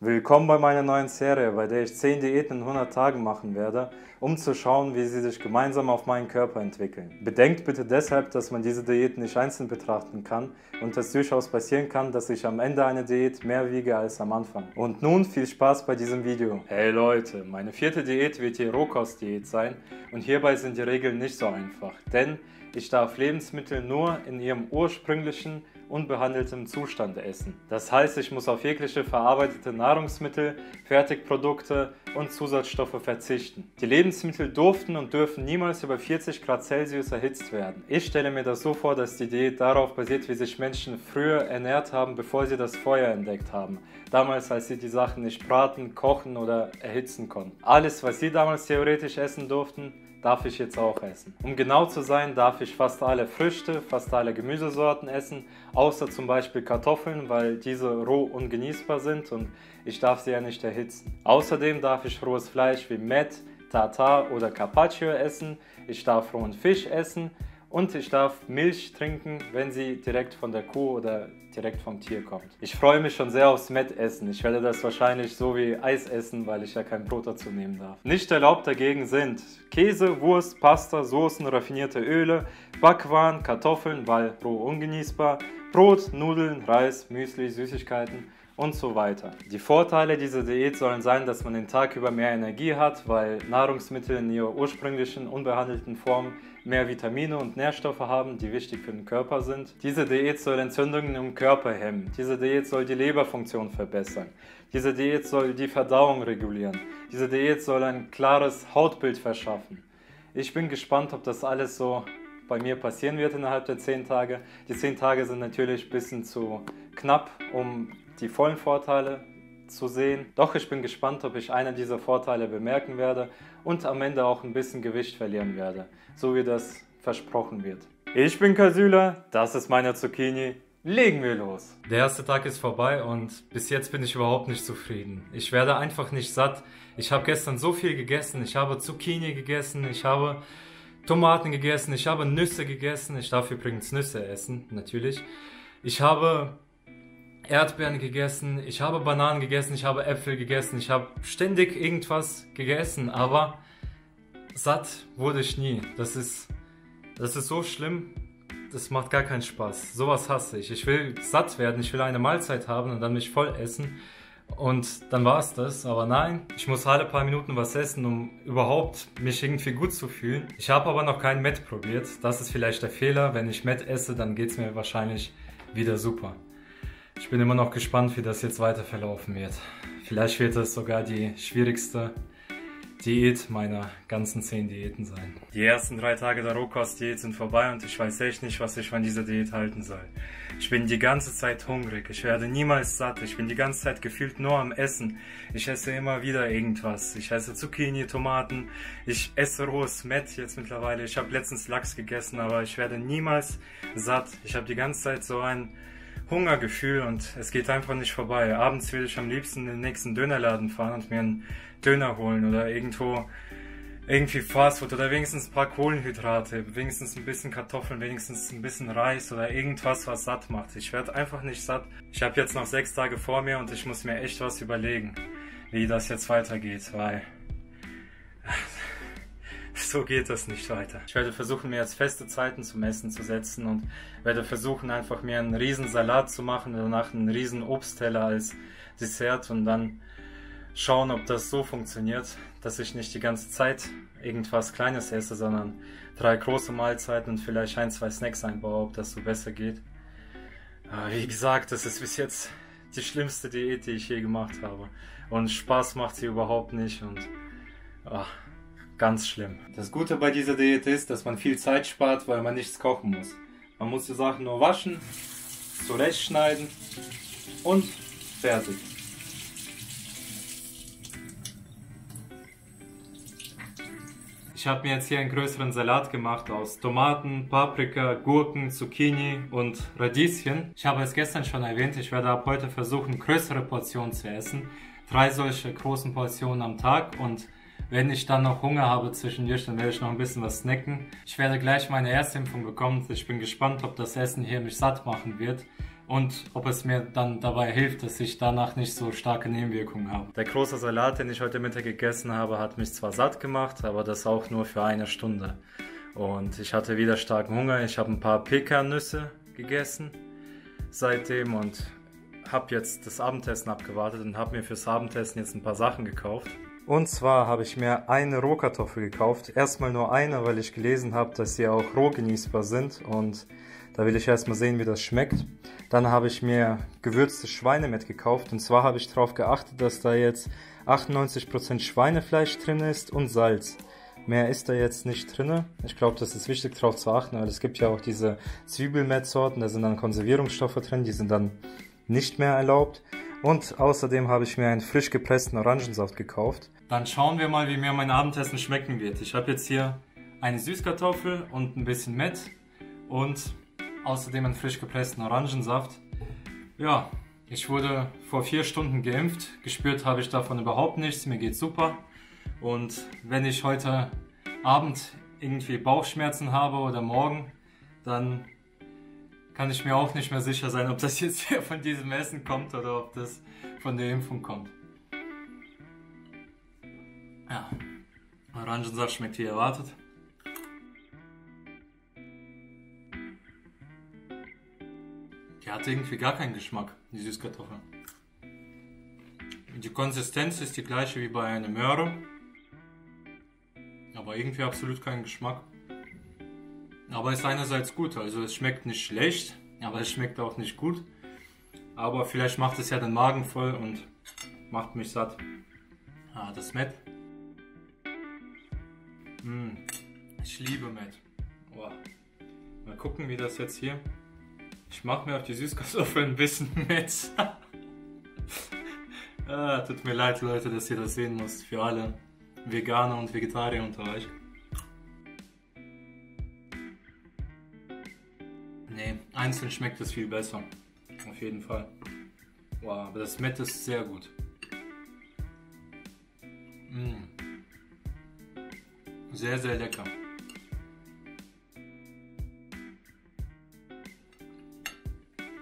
Willkommen bei meiner neuen Serie, bei der ich 10 Diäten in 100 Tagen machen werde, um zu schauen, wie sie sich gemeinsam auf meinen Körper entwickeln. Bedenkt bitte deshalb, dass man diese Diäten nicht einzeln betrachten kann und es durchaus passieren kann, dass ich am Ende einer Diät mehr wiege als am Anfang. Und nun viel Spaß bei diesem Video. Hey Leute, meine 4. Diät wird die Rohkostdiät sein und hierbei sind die Regeln nicht so einfach, denn ich darf Lebensmittel nur in ihrem ursprünglichen, unbehandeltem Zustand essen. Das heißt, ich muss auf jegliche verarbeitete Nahrungsmittel, Fertigprodukte und Zusatzstoffe verzichten. Die Lebensmittel durften und dürfen niemals über 40 Grad Celsius erhitzt werden. Ich stelle mir das so vor, dass die Diät darauf basiert, wie sich Menschen früher ernährt haben, bevor sie das Feuer entdeckt haben. Damals, als sie die Sachen nicht braten, kochen oder erhitzen konnten. Alles, was sie damals theoretisch essen durften, darf ich jetzt auch essen. Um genau zu sein, darf ich fast alle Früchte, fast alle Gemüsesorten essen, außer zum Beispiel Kartoffeln, weil diese roh ungenießbar sind und ich darf sie ja nicht erhitzen. Außerdem darf ich rohes Fleisch wie Mett, Tartar oder Carpaccio essen, ich darf rohen Fisch essen und ich darf Milch trinken, wenn sie direkt von der Kuh oder direkt vom Tier kommt. Ich freue mich schon sehr aufs Mettessen. Ich werde das wahrscheinlich so wie Eis essen, weil ich ja kein Brot dazu nehmen darf. Nicht erlaubt dagegen sind Käse, Wurst, Pasta, Soßen, raffinierte Öle, Backwaren, Kartoffeln, weil roh ungenießbar, Brot, Nudeln, Reis, Müsli, Süßigkeiten und so weiter. Die Vorteile dieser Diät sollen sein, dass man den Tag über mehr Energie hat, weil Nahrungsmittel in ihrer ursprünglichen, unbehandelten Form mehr Vitamine und Nährstoffe haben, die wichtig für den Körper sind. Diese Diät soll Entzündungen im Körper hemmen. Diese Diät soll die Leberfunktion verbessern. Diese Diät soll die Verdauung regulieren. Diese Diät soll ein klares Hautbild verschaffen. Ich bin gespannt, ob das alles so bei mir passieren wird innerhalb der 10 Tage. Die 10 Tage sind natürlich ein bisschen zu knapp, um die vollen Vorteile zu sehen. Doch ich bin gespannt, ob ich einen dieser Vorteile bemerken werde und am Ende auch ein bisschen Gewicht verlieren werde, so wie das versprochen wird. Ich bin Kasüla, das ist meine Zucchini. Legen wir los! Der erste Tag ist vorbei und bis jetzt bin ich überhaupt nicht zufrieden. Ich werde einfach nicht satt. Ich habe gestern so viel gegessen. Ich habe Zucchini gegessen, ich habe Tomaten gegessen, ich habe Nüsse gegessen. Ich darf übrigens Nüsse essen, natürlich. Ich habe Erdbeeren gegessen, ich habe Bananen gegessen, ich habe Äpfel gegessen, ich habe ständig irgendwas gegessen, aber satt wurde ich nie. Das ist so schlimm, das macht gar keinen Spaß. Sowas hasse ich. Ich will satt werden, ich will eine Mahlzeit haben und dann mich voll essen und dann war es das. Aber nein, ich muss alle paar Minuten was essen, um überhaupt mich irgendwie gut zu fühlen. Ich habe aber noch kein Mett probiert. Das ist vielleicht der Fehler. Wenn ich Mett esse, dann geht es mir wahrscheinlich wieder super. Ich bin immer noch gespannt, wie das jetzt weiter verlaufen wird. Vielleicht wird es sogar die schwierigste Diät meiner ganzen 10 Diäten sein. Die ersten 3 Tage der Rohkostdiät sind vorbei und ich weiß echt nicht, was ich von dieser Diät halten soll. Ich bin die ganze Zeit hungrig, ich werde niemals satt, ich bin die ganze Zeit gefühlt nur am Essen. Ich esse immer wieder irgendwas. Ich esse Zucchini, Tomaten, ich esse rohes Mett jetzt mittlerweile. Ich habe letztens Lachs gegessen, aber ich werde niemals satt. Ich habe die ganze Zeit so ein Hungergefühl und es geht einfach nicht vorbei. Abends will ich am liebsten in den nächsten Dönerladen fahren und mir einen Döner holen oder irgendwie Fastfood oder wenigstens ein paar Kohlenhydrate, wenigstens ein bisschen Kartoffeln, wenigstens ein bisschen Reis oder irgendwas, was satt macht. Ich werde einfach nicht satt. Ich habe jetzt noch 6 Tage vor mir und ich muss mir echt was überlegen, wie das jetzt weitergeht, weil so geht das nicht weiter. Ich werde versuchen, mir jetzt feste Zeiten zum Essen zu setzen und werde versuchen, einfach mir einen riesen Salat zu machen, danach einen riesen Obstteller als Dessert und dann schauen, ob das so funktioniert, dass ich nicht die ganze Zeit irgendwas Kleines esse, sondern 3 große Mahlzeiten und vielleicht 1, 2 Snacks einbaue, ob das so besser geht. Aber wie gesagt, das ist bis jetzt die schlimmste Diät, die ich je gemacht habe. Und Spaß macht sie überhaupt nicht und ganz schlimm. Das Gute bei dieser Diät ist, dass man viel Zeit spart, weil man nichts kochen muss. Man muss die Sachen nur waschen, zurechtschneiden und fertig. Ich habe mir jetzt hier einen größeren Salat gemacht aus Tomaten, Paprika, Gurken, Zucchini und Radieschen. Ich habe es gestern schon erwähnt, ich werde ab heute versuchen, größere Portionen zu essen. 3 solche großen Portionen am Tag und wenn ich dann noch Hunger habe zwischendurch, dann werde ich noch ein bisschen was snacken. Ich werde gleich meine Erstimpfung bekommen. Ich bin gespannt, ob das Essen hier mich satt machen wird. und ob es mir dann dabei hilft, dass ich danach nicht so starke Nebenwirkungen habe. Der große Salat, den ich heute Mittag gegessen habe, hat mich zwar satt gemacht, aber das auch nur für eine Stunde. Und ich hatte wieder starken Hunger. Ich habe ein paar Pekannüsse gegessen seitdem und habe jetzt das Abendessen abgewartet und habe mir fürs Abendessen jetzt ein paar Sachen gekauft. Und zwar habe ich mir eine Rohkartoffel gekauft. Erstmal nur eine, weil ich gelesen habe, dass sie auch roh genießbar sind. Und da will ich erstmal sehen, wie das schmeckt. Dann habe ich mir gewürztes Schweinemett gekauft. Und zwar habe ich darauf geachtet, dass da jetzt 98% Schweinefleisch drin ist und Salz. Mehr ist da jetzt nicht drin. Ich glaube, das ist wichtig darauf zu achten, weil es gibt ja auch diese Zwiebelmettsorten, da sind dann Konservierungsstoffe drin, die sind dann nicht mehr erlaubt. Und außerdem habe ich mir einen frisch gepressten Orangensaft gekauft. Dann schauen wir mal, wie mir mein Abendessen schmecken wird. Ich habe jetzt hier eine Süßkartoffel und ein bisschen Mett und außerdem einen frisch gepressten Orangensaft. Ja, ich wurde vor 4 Stunden geimpft. Gespürt habe ich davon überhaupt nichts. Mir geht's super. Und wenn ich heute Abend irgendwie Bauchschmerzen habe oder morgen, dann kann ich mir auch nicht mehr sicher sein, ob das jetzt hier von diesem Essen kommt oder ob das von der Impfung kommt. Ja, Orangensaft schmeckt wie erwartet. Die hat irgendwie gar keinen Geschmack, die Süßkartoffel. Die Konsistenz ist die gleiche wie bei einer Möhre, aber irgendwie absolut keinen Geschmack. Aber ist einerseits gut, also es schmeckt nicht schlecht, aber es schmeckt auch nicht gut. Aber vielleicht macht es ja den Magen voll und macht mich satt. Ah, das Mett. Ich liebe Mett. Oh. Mal gucken, wie das jetzt hier... Ich mache mir auf die Süßkartoffel ein bisschen Mett. Tut mir leid, Leute, dass ihr das sehen müsst. Für alle Veganer und Vegetarier unter euch. Nee, einzeln schmeckt es viel besser. Auf jeden Fall. Wow, aber das Mett ist sehr gut. Sehr, sehr lecker.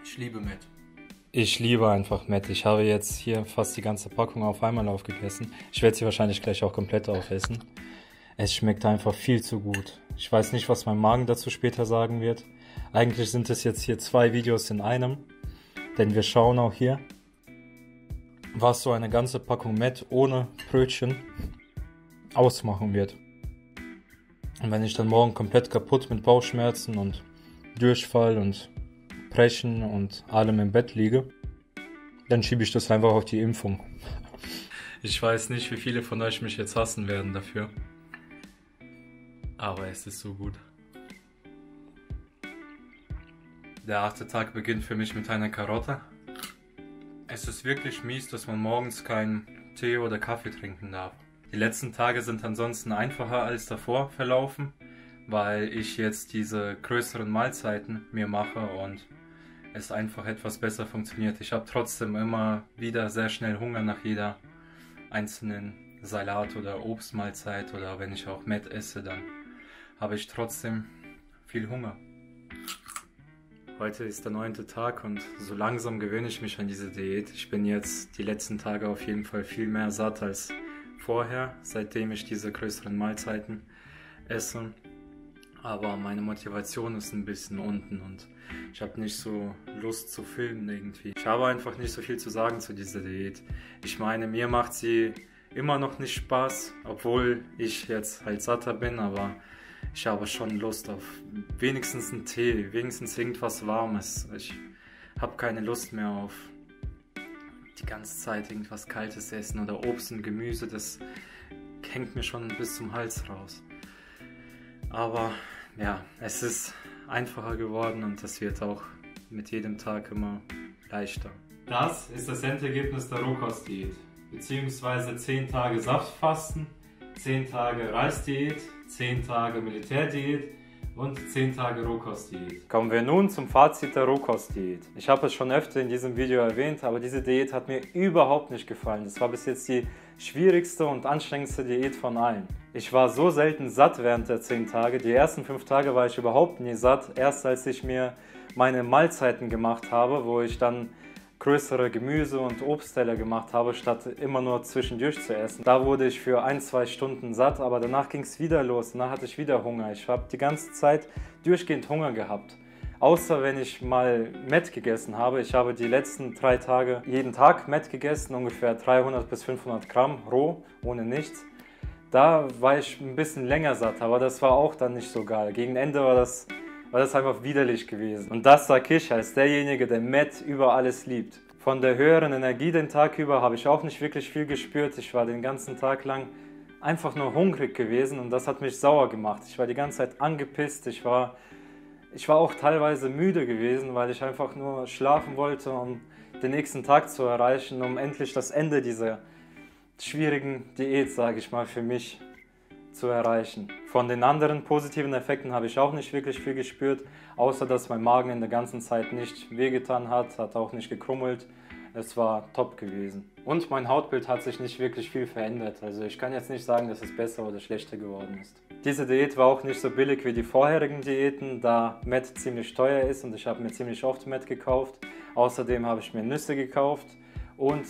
Ich liebe Mett. Ich liebe einfach Mett. Ich habe jetzt hier fast die ganze Packung auf einmal aufgegessen. Ich werde sie wahrscheinlich gleich auch komplett aufessen. Es schmeckt einfach viel zu gut. Ich weiß nicht, was mein Magen dazu später sagen wird. Eigentlich sind es jetzt hier 2 Videos in einem. Denn wir schauen auch hier, was so eine ganze Packung Mett ohne Brötchen ausmachen wird. Und wenn ich dann morgen komplett kaputt mit Bauchschmerzen und Durchfall und Brechen und allem im Bett liege, dann schiebe ich das einfach auf die Impfung. Ich weiß nicht, wie viele von euch mich jetzt hassen werden dafür. Aber es ist so gut. Der 8. Tag beginnt für mich mit einer Karotte. Es ist wirklich mies, dass man morgens keinen Tee oder Kaffee trinken darf. Die letzten Tage sind ansonsten einfacher als davor verlaufen, weil ich jetzt diese größeren Mahlzeiten mir mache und es einfach etwas besser funktioniert. Ich habe trotzdem immer wieder sehr schnell Hunger nach jeder einzelnen Salat- oder Obstmahlzeit, oder wenn ich auch Mett esse, dann habe ich trotzdem viel Hunger. Heute ist der 9. Tag und so langsam gewöhne ich mich an diese Diät. Ich bin jetzt die letzten Tage auf jeden Fall viel mehr satt als vorher, seitdem ich diese größeren Mahlzeiten esse. Aber meine Motivation ist ein bisschen unten und ich habe nicht so Lust zu filmen irgendwie. Ich habe einfach nicht so viel zu sagen zu dieser Diät. Ich meine, mir macht sie immer noch nicht Spaß, obwohl ich jetzt halt satter bin, aber ich habe schon Lust auf wenigstens einen Tee, wenigstens irgendwas Warmes. Ich habe keine Lust mehr auf die ganze Zeit irgendwas Kaltes essen oder Obst und Gemüse. Das hängt mir schon bis zum Hals raus. Aber ja, es ist einfacher geworden und das wird auch mit jedem Tag immer leichter. Das ist das Endergebnis der Rohkostdiät, beziehungsweise 10 Tage Saftfasten, 10 Tage Reisdiät, 10 Tage Militärdiät und 10 Tage Rohkostdiät. Kommen wir nun zum Fazit der Rohkostdiät. Ich habe es schon öfter in diesem Video erwähnt, aber diese Diät hat mir überhaupt nicht gefallen. Das war bis jetzt die schwierigste und anstrengendste Diät von allen. Ich war so selten satt während der 10 Tage. Die ersten 5 Tage war ich überhaupt nie satt. Erst als ich mir meine Mahlzeiten gemacht habe, wo ich dann größere Gemüse- und Obstteller gemacht habe, statt immer nur zwischendurch zu essen. Da wurde ich für 1-2 Stunden satt, aber danach ging es wieder los. Danach hatte ich wieder Hunger. Ich habe die ganze Zeit durchgehend Hunger gehabt. Außer wenn ich mal Mett gegessen habe. Ich habe die letzten 3 Tage jeden Tag Mett gegessen, ungefähr 300 bis 500 Gramm roh, ohne nichts. Da war ich ein bisschen länger satt, aber das war auch dann nicht so geil. Gegen Ende war das einfach widerlich gewesen. Und das sage ich als derjenige, der Mett über alles liebt. Von der höheren Energie den Tag über habe ich auch nicht wirklich viel gespürt. Ich war den ganzen Tag lang einfach nur hungrig gewesen und das hat mich sauer gemacht. Ich war die ganze Zeit angepisst, ich war auch teilweise müde gewesen, weil ich einfach nur schlafen wollte, um den nächsten Tag zu erreichen, um endlich das Ende dieser schwierigen Diät, sage ich mal, für mich zu erreichen. Von den anderen positiven Effekten habe ich auch nicht wirklich viel gespürt, außer dass mein Magen in der ganzen Zeit nicht wehgetan hat auch nicht gekrummelt. Es war top gewesen. Und mein Hautbild hat sich nicht wirklich viel verändert. Also ich kann jetzt nicht sagen, dass es besser oder schlechter geworden ist. Diese Diät war auch nicht so billig wie die vorherigen Diäten, da Mett ziemlich teuer ist und ich habe mir ziemlich oft Mett gekauft. Außerdem habe ich mir Nüsse gekauft und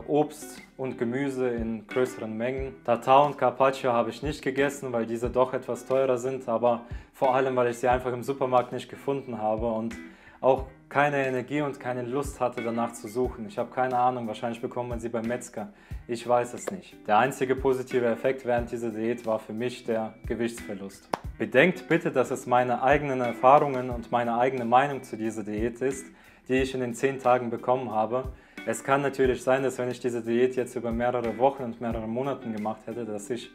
Obst und Gemüse in größeren Mengen. Tartar und Carpaccio habe ich nicht gegessen, weil diese doch etwas teurer sind, aber vor allem, weil ich sie einfach im Supermarkt nicht gefunden habe und auch keine Energie und keine Lust hatte, danach zu suchen. Ich habe keine Ahnung, wahrscheinlich bekommt man sie beim Metzger. Ich weiß es nicht. Der einzige positive Effekt während dieser Diät war für mich der Gewichtsverlust. Bedenkt bitte, dass es meine eigenen Erfahrungen und meine eigene Meinung zu dieser Diät ist, die ich in den 10 Tagen bekommen habe. Es kann natürlich sein, dass wenn ich diese Diät jetzt über mehrere Wochen und mehrere Monate gemacht hätte, dass ich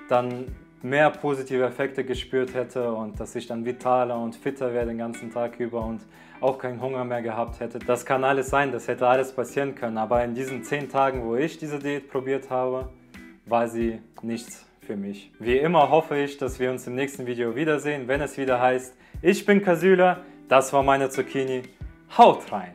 dann mehr positive Effekte gespürt hätte und dass ich dann vitaler und fitter wäre den ganzen Tag über und auch keinen Hunger mehr gehabt hätte. Das kann alles sein, das hätte alles passieren können, aber in diesen 10 Tagen, wo ich diese Diät probiert habe, war sie nichts für mich. Wie immer hoffe ich, dass wir uns im nächsten Video wiedersehen, wenn es wieder heißt, ich bin Kasüler, das war meine Zucchini, haut rein!